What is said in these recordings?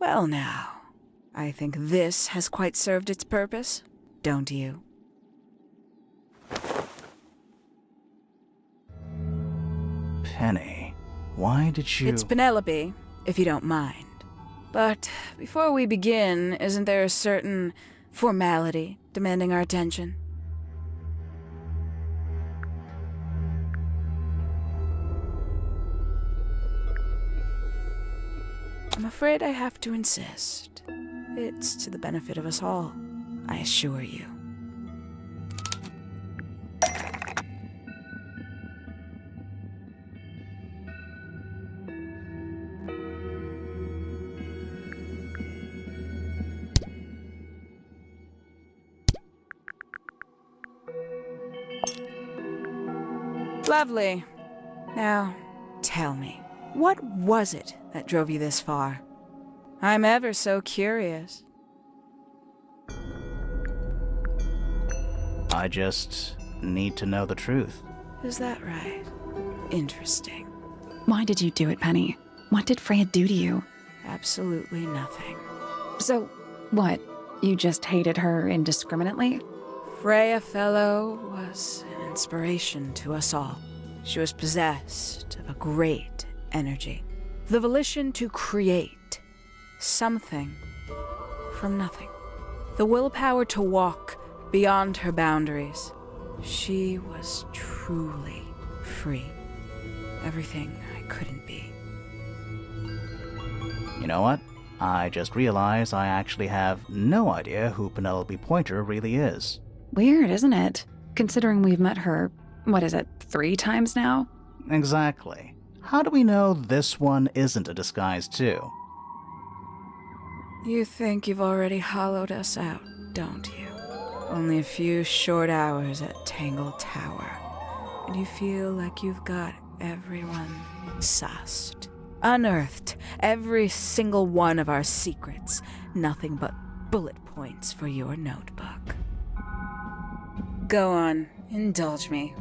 Well now, I think this has quite served its purpose, don't you? Penny, why did you... It's Penelope, if you don't mind. But before we begin, isn't there a certain formality demanding our attention? I'm afraid I have to insist. It's to the benefit of us all, I assure you. Lovely. Now, tell me, what was it that drove you this far? I'm ever so curious. I just need to know the truth. Is that right? Interesting. Why did you do it, Penny? What did Freya do to you? Absolutely nothing. So, what? You just hated her indiscriminately? Freya Fellow was an inspiration to us all. She was possessed of a great energy, the volition to create something from nothing, the willpower to walk beyond her boundaries. She was truly free. Everything I couldn't be. You know what? I just realized I actually have no idea who Penelope Pointer really is. Weird, isn't it? Considering we've met her, 3 times now? Exactly. How do we know this one isn't a disguise too? You think you've already hollowed us out, don't you? Only a few short hours at Tangle Tower, and you feel like you've got everyone sussed. Unearthed every single one of our secrets. Nothing but bullet points for your notebook. Go on, indulge me.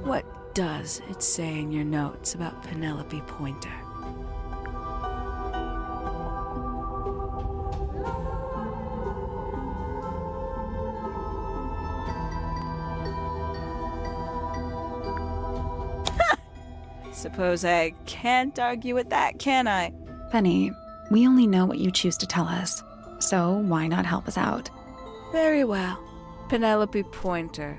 What does it say in your notes about Penelope Pointer? Suppose I can't argue with that, can I? Penny, we only know what you choose to tell us, so why not help us out? Very well. Penelope Pointer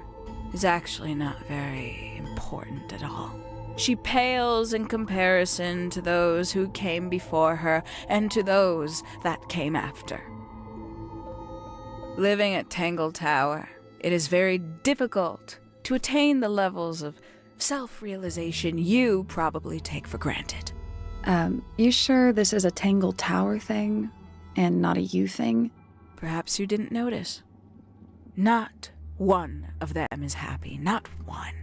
is actually not very important at all. She pales in comparison to those who came before her and to those that came after. Living at Tangle Tower, it is very difficult to attain the levels of self-realization you probably take for granted. You sure this is a Tangle Tower thing and not a you thing? Perhaps you didn't notice. Not one of them is happy, not one.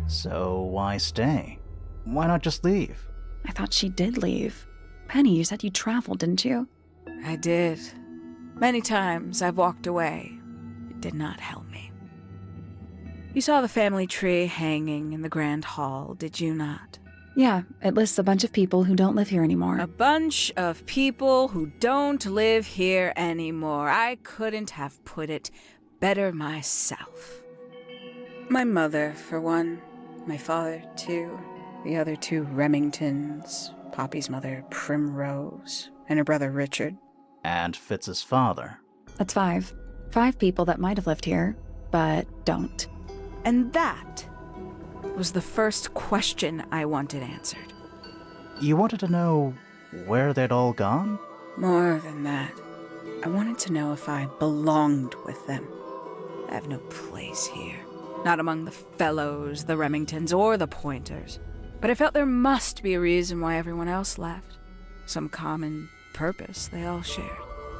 So why stay? Why not just leave? I thought she did leave. Penny, you said you traveled, didn't you? I did. Many times I've walked away. It did not help me. You saw the family tree hanging in the grand hall, did you not? Yeah, it lists a bunch of people who don't live here anymore. A bunch of people who don't live here anymore. I couldn't have put it better myself. My mother, for one. My father, too. The other 2 Remingtons. Poppy's mother, Primrose. And her brother, Richard. And Fitz's father. That's 5. 5 people that might have lived here, but don't. And that was the first question I wanted answered. You wanted to know where they'd all gone? More than that, I wanted to know if I belonged with them. I have no place here. Not among the Fellows, the Remingtons, or the Pointers. But I felt there must be a reason why everyone else left. Some common purpose they all shared.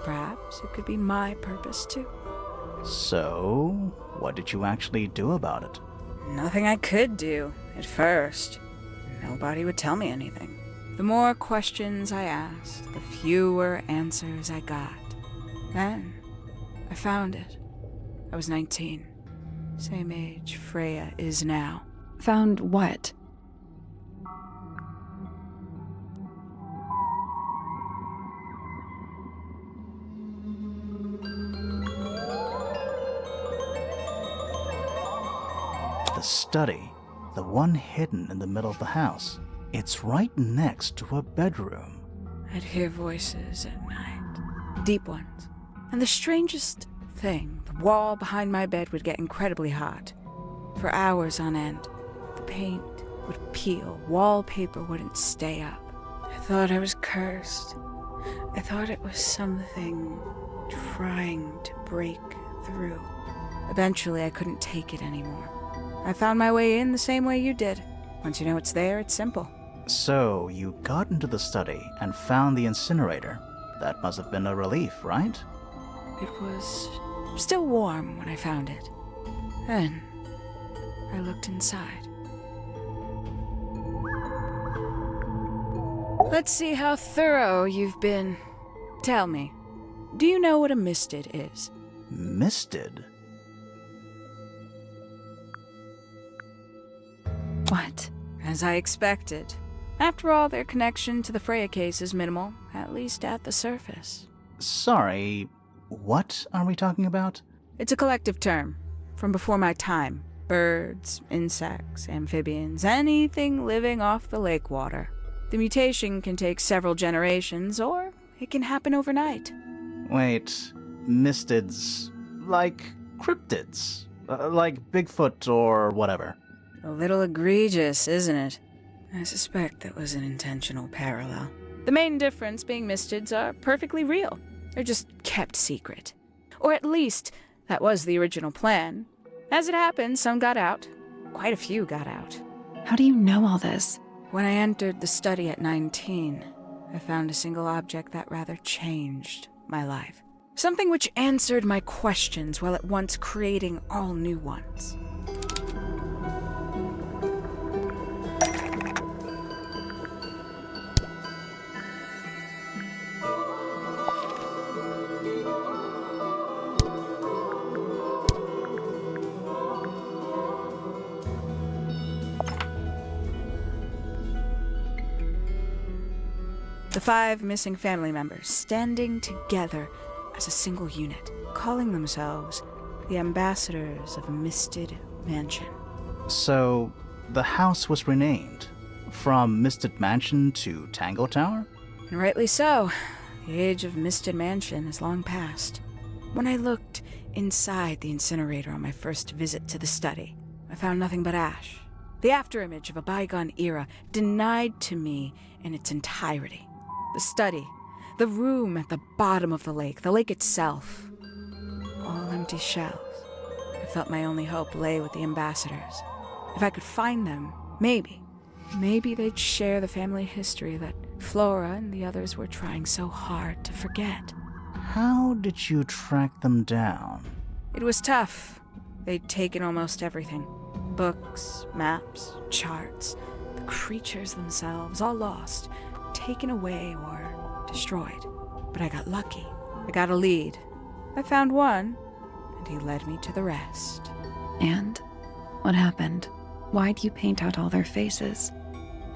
Perhaps it could be my purpose too. So, what did you actually do about it? Nothing I could do, at first. Nobody would tell me anything. The more questions I asked, the fewer answers I got. Then, I found it. I was 19. Same age Freya is now. Found what? The study, the one hidden in the middle of the house, it's right next to a bedroom. I'd hear voices at night, deep ones. And the strangest thing, the wall behind my bed would get incredibly hot. For hours on end, the paint would peel, wallpaper wouldn't stay up. I thought I was cursed. I thought it was something trying to break through. Eventually, I couldn't take it anymore. I found my way in the same way you did. Once you know it's there, it's simple. So, you got into the study and found the incinerator. That must have been a relief, right? It was still warm when I found it. Then, I looked inside. Let's see how thorough you've been. Tell me, do you know what a misted is? Misted? What? As I expected. After all, their connection to the Freya case is minimal, at least at the surface. Sorry, what are we talking about? It's a collective term, from before my time. Birds, insects, amphibians, anything living off the lake water. The mutation can take several generations, or it can happen overnight. Wait, mistids, like cryptids, like Bigfoot or whatever. A little egregious, isn't it? I suspect that was an intentional parallel. The main difference being mistids are perfectly real. They're just kept secret. Or at least, that was the original plan. As it happened, some got out. Quite a few got out. How do you know all this? When I entered the study at 19, I found a single object that rather changed my life. Something which answered my questions while at once creating all new ones. The 5 missing family members standing together as a single unit, calling themselves the ambassadors of Misted Mansion. So, the house was renamed from Misted Mansion to Tangle Tower? And rightly so. The age of Misted Mansion is long past. When I looked inside the incinerator on my first visit to the study, I found nothing but ash. The afterimage of a bygone era denied to me in its entirety. The study, the room at the bottom of the lake itself, all empty shells. I felt my only hope lay with the ambassadors. If I could find them, maybe they'd share the family history that Flora and the others were trying so hard to forget. How did you track them down? It was tough. They'd taken almost everything. Books, maps, charts, the creatures themselves, all lost. Taken away or destroyed. But I got lucky. I got a lead. I found one, and he led me to the rest. And? What happened? Why'd you paint out all their faces?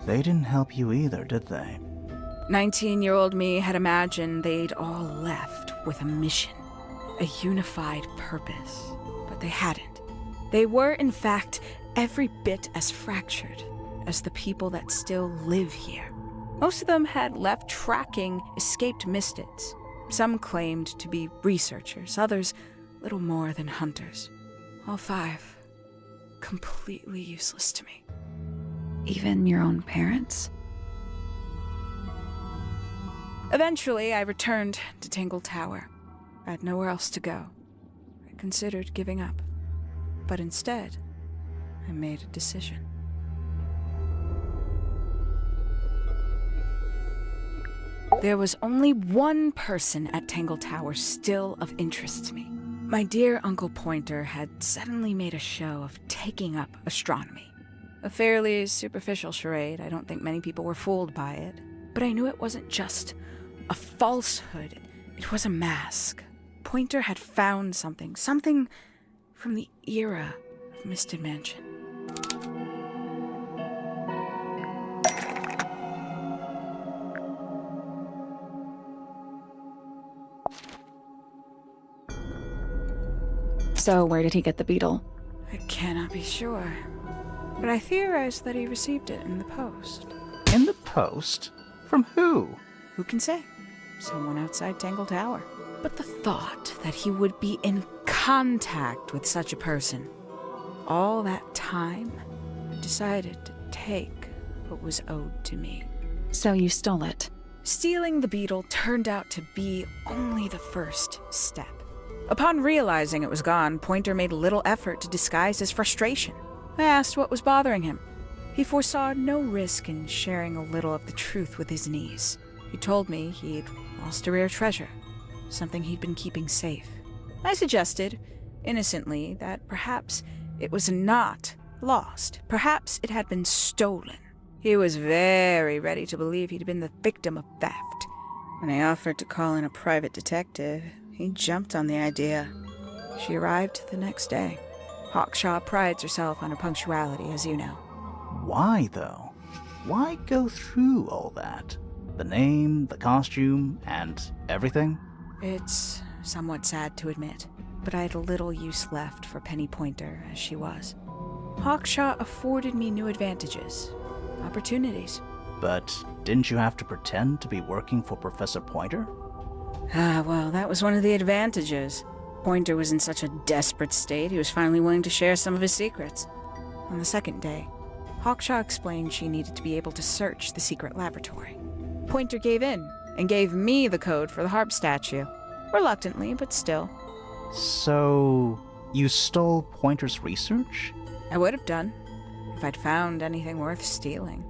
They didn't help you either, did they? 19-year-old me had imagined they'd all left with a mission, a unified purpose. But they hadn't. They were, in fact, every bit as fractured as the people that still live here. Most of them had left tracking escaped mistids. Some claimed to be researchers, others little more than hunters. All 5 completely useless to me. Even your own parents? Eventually, I returned to Tangle Tower. I had nowhere else to go. I considered giving up. But instead, I made a decision. There was only one person at Tangle Tower still of interest to me. My dear Uncle Pointer had suddenly made a show of taking up astronomy. A fairly superficial charade. I don't think many people were fooled by it. But I knew it wasn't just a falsehood. It was a mask. Pointer had found something from the era of Misted Mansion. So where did he get the beetle? I cannot be sure, but I theorize that he received it in the post. In the post? From who? Who can say? Someone outside Tangle Tower. But the thought that he would be in contact with such a person, all that time, I decided to take what was owed to me. So you stole it. Stealing the beetle turned out to be only the first step. Upon realizing it was gone, Pointer made little effort to disguise his frustration. I asked what was bothering him. He foresaw no risk in sharing a little of the truth with his niece. He told me he'd lost a rare treasure, something he'd been keeping safe. I suggested, innocently, that perhaps it was not lost. Perhaps it had been stolen. He was very ready to believe he'd been the victim of theft. When I offered to call in a private detective, he jumped on the idea. She arrived the next day. Hawkshaw prides herself on her punctuality, as you know. Why, though? Why go through all that? The name, the costume, and everything? It's somewhat sad to admit, but I had little use left for Penny Pointer as she was. Hawkshaw afforded me new advantages, opportunities. But didn't you have to pretend to be working for Professor Pointer? Well, that was one of the advantages. Pointer was in such a desperate state, he was finally willing to share some of his secrets. On the second day, Hawkshaw explained she needed to be able to search the secret laboratory. Pointer gave in and gave me the code for the harp statue. Reluctantly, but still. So, you stole Pointer's research? I would have done, if I'd found anything worth stealing.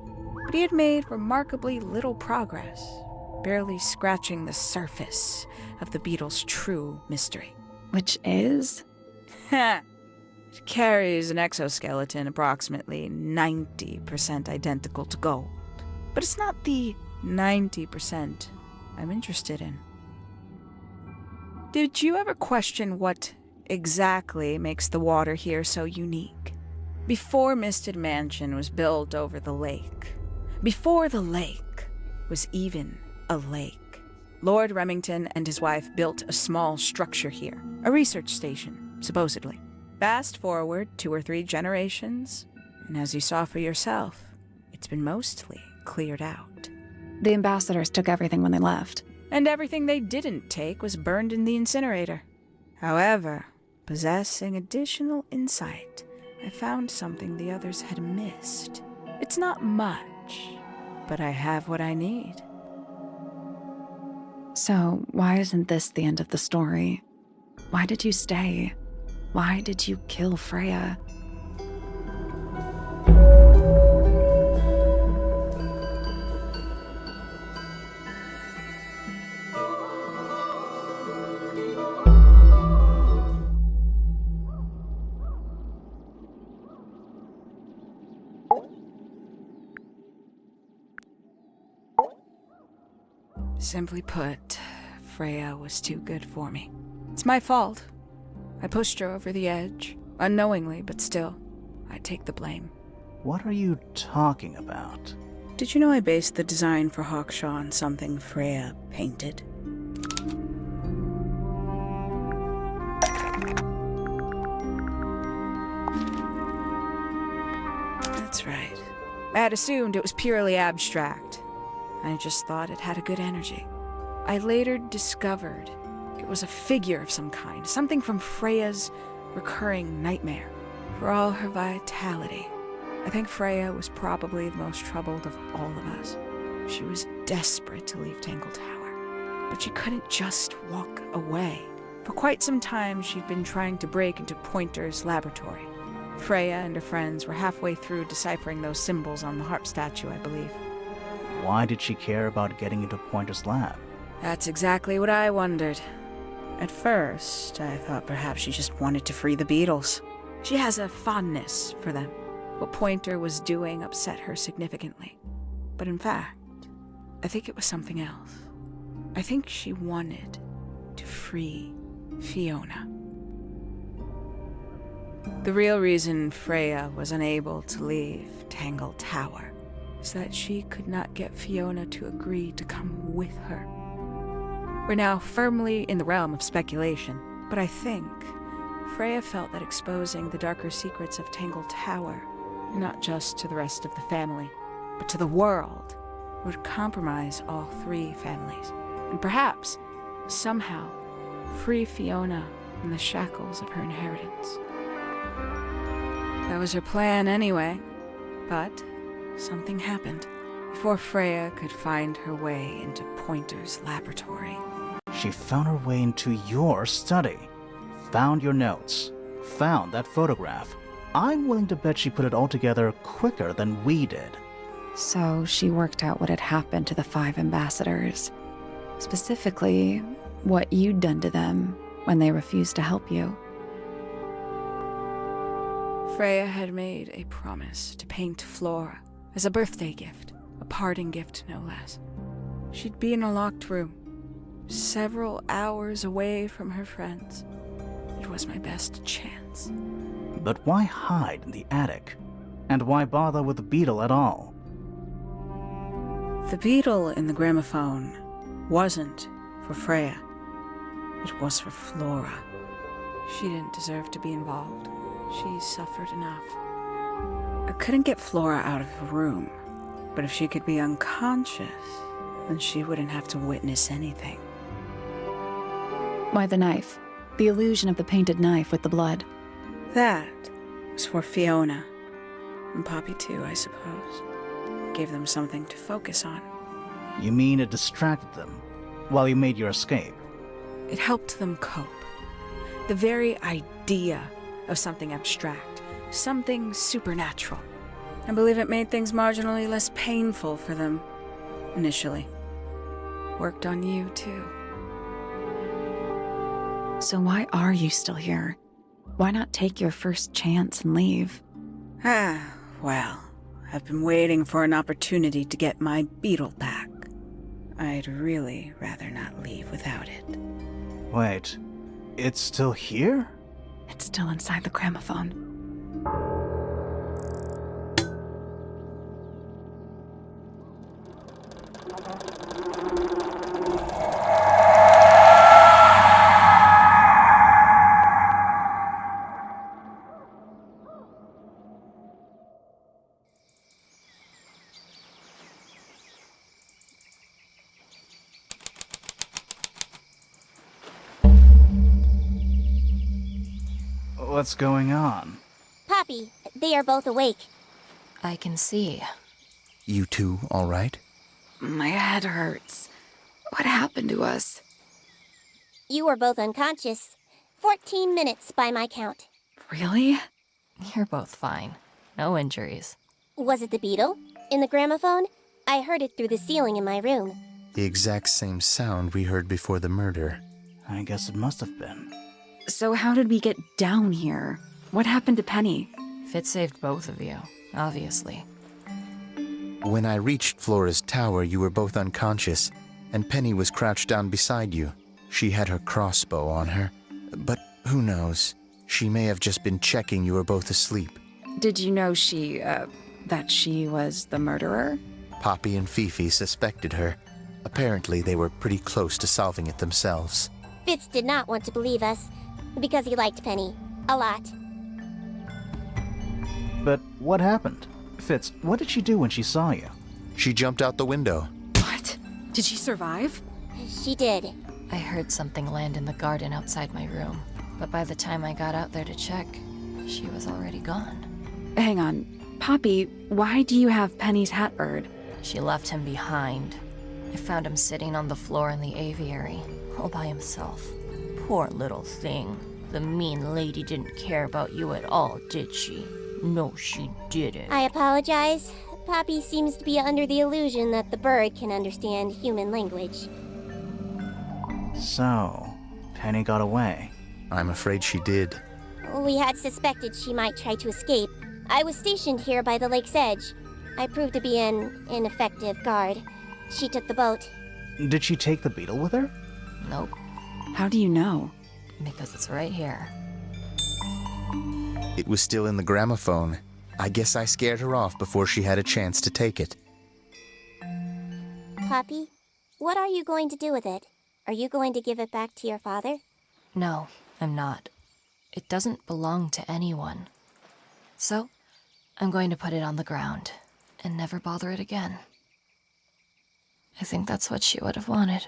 But he had made remarkably little progress, barely scratching the surface of the beetle's true mystery. Which is? Ha! It carries an exoskeleton approximately 90% identical to gold. But it's not the 90% I'm interested in. Did you ever question what exactly makes the water here so unique? Before Misted Mansion was built over the lake, before the lake was even a lake, Lord Remington and his wife built a small structure here, a research station, supposedly. Fast forward 2 or 3 generations, and as you saw for yourself, it's been mostly cleared out. The ambassadors took everything when they left. And everything they didn't take was burned in the incinerator. However, possessing additional insight, I found something the others had missed. It's not much, but I have what I need. So, why isn't this the end of the story? Why did you stay? Why did you kill Freya? Simply put, Freya was too good for me. It's my fault. I pushed her over the edge, unknowingly, but still, I take the blame. What are you talking about? Did you know I based the design for Hawkshaw on something Freya painted? That's right. I had assumed it was purely abstract. I just thought it had a good energy. I later discovered it was a figure of some kind, something from Freya's recurring nightmare. For all her vitality, I think Freya was probably the most troubled of all of us. She was desperate to leave Tangle Tower, but she couldn't just walk away. For quite some time, she'd been trying to break into Pointer's laboratory. Freya and her friends were halfway through deciphering those symbols on the harp statue, I believe. Why did she care about getting into Pointer's lab? That's exactly what I wondered. At first, I thought perhaps she just wanted to free the beetles. She has a fondness for them. What Pointer was doing upset her significantly. But in fact, I think it was something else. I think she wanted to free Fiona. The real reason Freya was unable to leave Tangle Tower is that she could not get Fiona to agree to come with her. We're now firmly in the realm of speculation, but I think Freya felt that exposing the darker secrets of Tangle Tower, not just to the rest of the family, but to the world, would compromise all three families, and perhaps, somehow, free Fiona from the shackles of her inheritance. That was her plan anyway, but something happened before Freya could find her way into Pointer's laboratory. She found her way into your study, found your notes, found that photograph. I'm willing to bet she put it all together quicker than we did. So she worked out what had happened to the 5 ambassadors. Specifically, what you'd done to them when they refused to help you. Freya had made a promise to paint Flora as a birthday gift, a parting gift no less. She'd be in a locked room, several hours away from her friends. It was my best chance. But why hide in the attic? And why bother with the beetle at all? The beetle in the gramophone wasn't for Freya. It was for Flora. She didn't deserve to be involved. She suffered enough. I couldn't get Flora out of the room, but if she could be unconscious, then she wouldn't have to witness anything. Why the knife? The illusion of the painted knife with the blood. That was for Fiona. And Poppy too, I suppose. Gave them something to focus on. You mean it distracted them while you made your escape? It helped them cope. The very idea of something abstract, something supernatural. I believe it made things marginally less painful for them, initially. Worked on you, too. So why are you still here? Why not take your first chance and leave? Well, I've been waiting for an opportunity to get my beetle back. I'd really rather not leave without it. Wait, it's still here? It's still inside the gramophone. What's going on? Poppy, they are both awake. I can see. You two all right? My head hurts. What happened to us? You were both unconscious. 14 minutes by my count. Really? You're both fine. No injuries. Was it the beetle? In the gramophone? I heard it through the ceiling in my room. The exact same sound we heard before the murder. I guess it must have been. So how did we get down here? What happened to Penny? Fitz saved both of you, obviously. When I reached Flora's tower, you were both unconscious, and Penny was crouched down beside you. She had her crossbow on her, but who knows? She may have just been checking you were both asleep. Did you know that she was the murderer? Poppy and Fifi suspected her. Apparently, they were pretty close to solving it themselves. Fitz did not want to believe us, because he liked Penny. A lot. But what happened? Fitz, what did she do when she saw you? She jumped out the window. What? Did she survive? She did. I heard something land in the garden outside my room, but by the time I got out there to check, she was already gone. Hang on. Poppy, why do you have Penny's hat bird? She left him behind. I found him sitting on the floor in the aviary, all by himself. Poor little thing. The mean lady didn't care about you at all, did she? No, she didn't. I apologize. Poppy seems to be under the illusion that the bird can understand human language. So, Penny got away. I'm afraid she did. We had suspected she might try to escape. I was stationed here by the lake's edge. I proved to be an ineffective guard. She took the boat. Did she take the beetle with her? Nope, How do you know? because it's right here. It was still in the gramophone. I guess I scared her off before she had a chance to take it. Poppy, what are you going to do with it? Are you going to give it back to your father? No, I'm not. It doesn't belong to anyone. So, I'm going to put it on the ground and never bother it again. I think that's what she would have wanted.